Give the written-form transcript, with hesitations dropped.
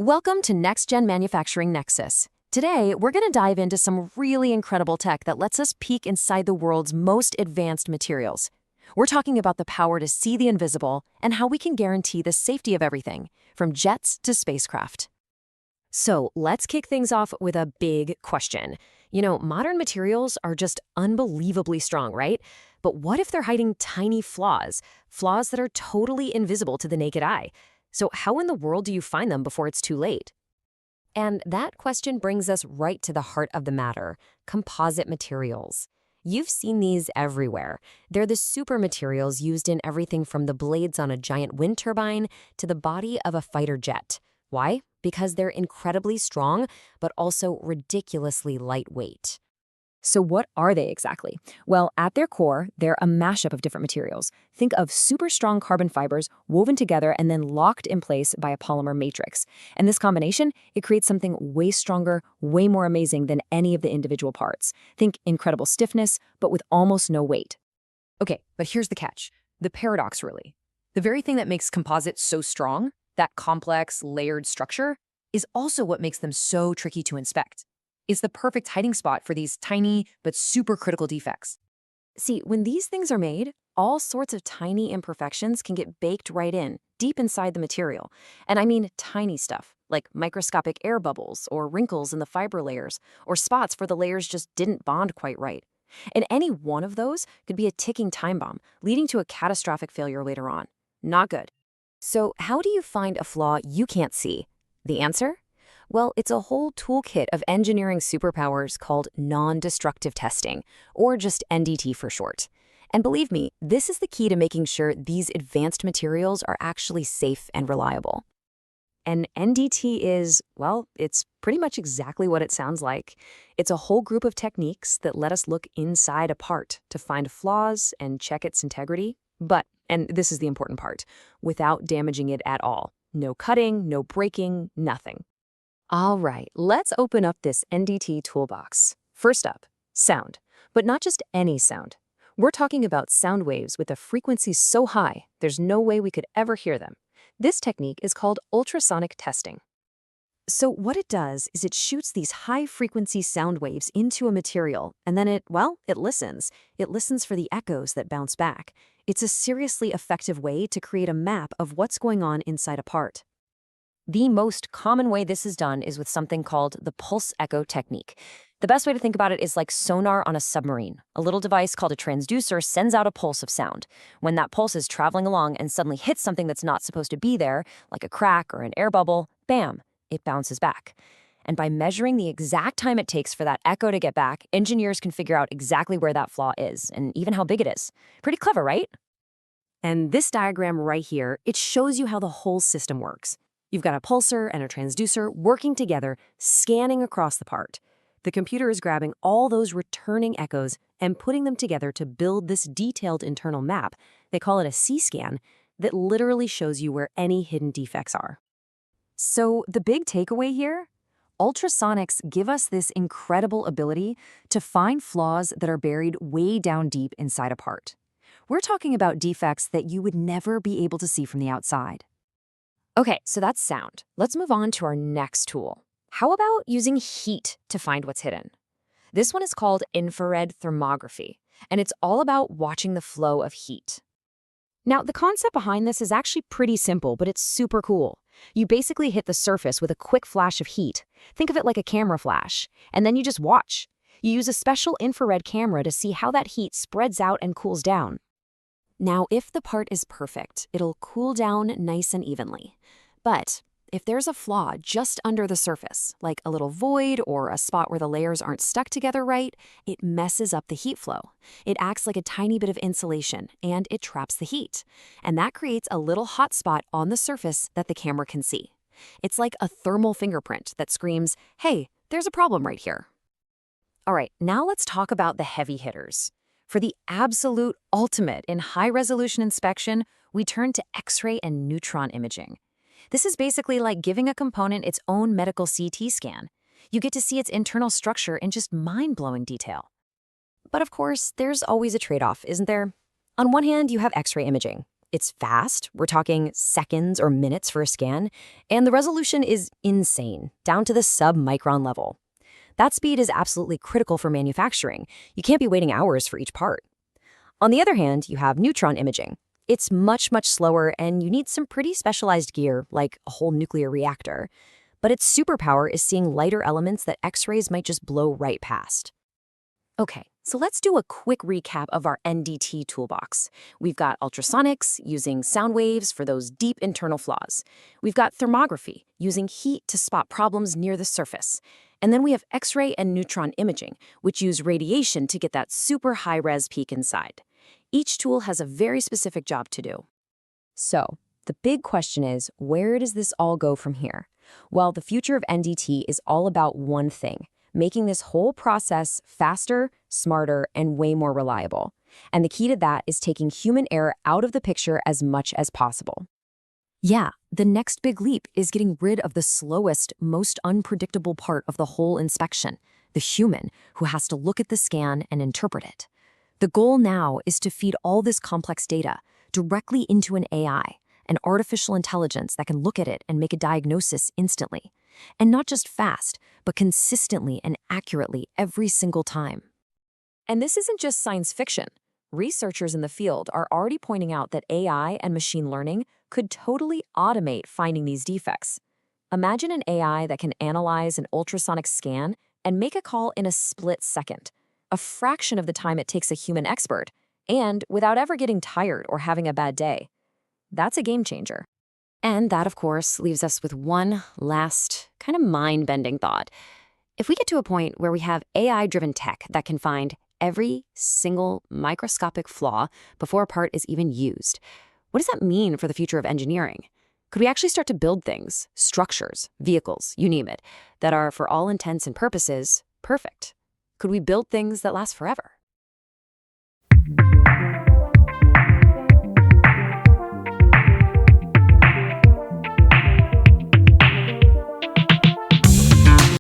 Welcome to Next Gen Manufacturing Nexus. Today, we're going to dive into some really incredible tech that lets us peek inside the world's most advanced materials. We're talking about the power to see the invisible and how we can guarantee the safety of everything, from jets to spacecraft. So let's kick things off with a big question. Modern materials are just unbelievably strong, right? But what if they're hiding tiny flaws that are totally invisible to the naked eye? So how in the world do you find them before it's too late? And that question brings us right to the heart of the matter: composite materials. You've seen these everywhere. They're the super materials used in everything from the blades on a giant wind turbine to the body of a fighter jet. Why? Because they're incredibly strong, but also ridiculously lightweight. So what are they exactly? Well, at their core, they're a mashup of different materials. Think of super strong carbon fibers woven together and then locked in place by a polymer matrix. And this combination, it creates something way stronger, way more amazing than any of the individual parts. Think incredible stiffness, but with almost no weight. Okay, but here's the catch. The paradox, really. The very thing that makes composites so strong, that complex, layered structure, is also what makes them so tricky to inspect. It's the perfect hiding spot for these tiny but super critical defects. See, when these things are made, all sorts of tiny imperfections can get baked right in, deep inside the material. And I mean tiny stuff, like microscopic air bubbles or wrinkles in the fiber layers, or spots where the layers just didn't bond quite right. And any one of those could be a ticking time bomb, leading to a catastrophic failure later on. Not good. So how do you find a flaw you can't see? The answer? Well, it's a whole toolkit of engineering superpowers called non-destructive testing, or just NDT for short. And believe me, this is the key to making sure these advanced materials are actually safe and reliable. And NDT is, well, it's pretty much exactly what it sounds like. It's a whole group of techniques that let us look inside a part to find flaws and check its integrity. But, and this is the important part, without damaging it at all. No cutting, no breaking, nothing. All right, let's open up this NDT toolbox. First up, sound. But not just any sound. We're talking about sound waves with a frequency so high, there's no way we could ever hear them. This technique is called ultrasonic testing. So what it does is it shoots these high-frequency sound waves into a material, and then it listens. It listens for the echoes that bounce back. It's a seriously effective way to create a map of what's going on inside a part. The most common way this is done is with something called the pulse echo technique. The best way to think about it is like sonar on a submarine. A little device called a transducer sends out a pulse of sound. When that pulse is traveling along and suddenly hits something that's not supposed to be there, like a crack or an air bubble, bam, it bounces back. And by measuring the exact time it takes for that echo to get back, engineers can figure out exactly where that flaw is and even how big it is. Pretty clever, right? And this diagram right here, it shows you how the whole system works. You've got a pulsar and a transducer working together, scanning across the part. The computer is grabbing all those returning echoes and putting them together to build this detailed internal map. They call it a C-scan that literally shows you where any hidden defects are. So the big takeaway here? Ultrasonics give us this incredible ability to find flaws that are buried way down deep inside a part. We're talking about defects that you would never be able to see from the outside. Okay, so that's sound. Let's move on to our next tool. How about using heat to find what's hidden? This one is called infrared thermography, and it's all about watching the flow of heat. Now, the concept behind this is actually pretty simple, but it's super cool. You basically hit the surface with a quick flash of heat. Think of it like a camera flash, and then you just watch. You use a special infrared camera to see how that heat spreads out and cools down. Now, if the part is perfect, it'll cool down nice and evenly. But if there's a flaw just under the surface, like a little void or a spot where the layers aren't stuck together right, it messes up the heat flow. It acts like a tiny bit of insulation, and it traps the heat. And that creates a little hot spot on the surface that the camera can see. It's like a thermal fingerprint that screams, "Hey, there's a problem right here." All right, now let's talk about the heavy hitters. For the absolute ultimate in high-resolution inspection, we turn to X-ray and neutron imaging. This is basically like giving a component its own medical CT scan. You get to see its internal structure in just mind-blowing detail. But of course, there's always a trade-off, isn't there? On one hand, you have X-ray imaging. It's fast, we're talking seconds or minutes for a scan, and the resolution is insane, down to the sub-micron level. That speed is absolutely critical for manufacturing. You can't be waiting hours for each part. On the other hand, you have neutron imaging. It's much, much slower, and you need some pretty specialized gear, like a whole nuclear reactor. But its superpower is seeing lighter elements that X-rays might just blow right past. Okay, so let's do a quick recap of our NDT toolbox. We've got ultrasonics, using sound waves for those deep internal flaws. We've got thermography, using heat to spot problems near the surface. And then we have X-ray and neutron imaging, which use radiation to get that super high-res peek inside. Each tool has a very specific job to do. So, the big question is, where does this all go from here? Well, the future of NDT is all about one thing: making this whole process faster, smarter, and way more reliable. And the key to that is taking human error out of the picture as much as possible. Yeah, the next big leap is getting rid of the slowest, most unpredictable part of the whole inspection, the human who has to look at the scan and interpret it. The goal now is to feed all this complex data directly into an AI, an artificial intelligence that can look at it and make a diagnosis instantly. And not just fast, but consistently and accurately every single time. And this isn't just science fiction. Researchers in the field are already pointing out that AI and machine learning could totally automate finding these defects. Imagine an AI that can analyze an ultrasonic scan and make a call in a split second, a fraction of the time it takes a human expert, and without ever getting tired or having a bad day. That's a game changer. And that, of course, leaves us with one last kind of mind-bending thought. If we get to a point where we have AI-driven tech that can find every single microscopic flaw before a part is even used, what does that mean for the future of engineering? Could we actually start to build things, structures, vehicles, you name it, that are, for all intents and purposes, perfect? Could we build things that last forever?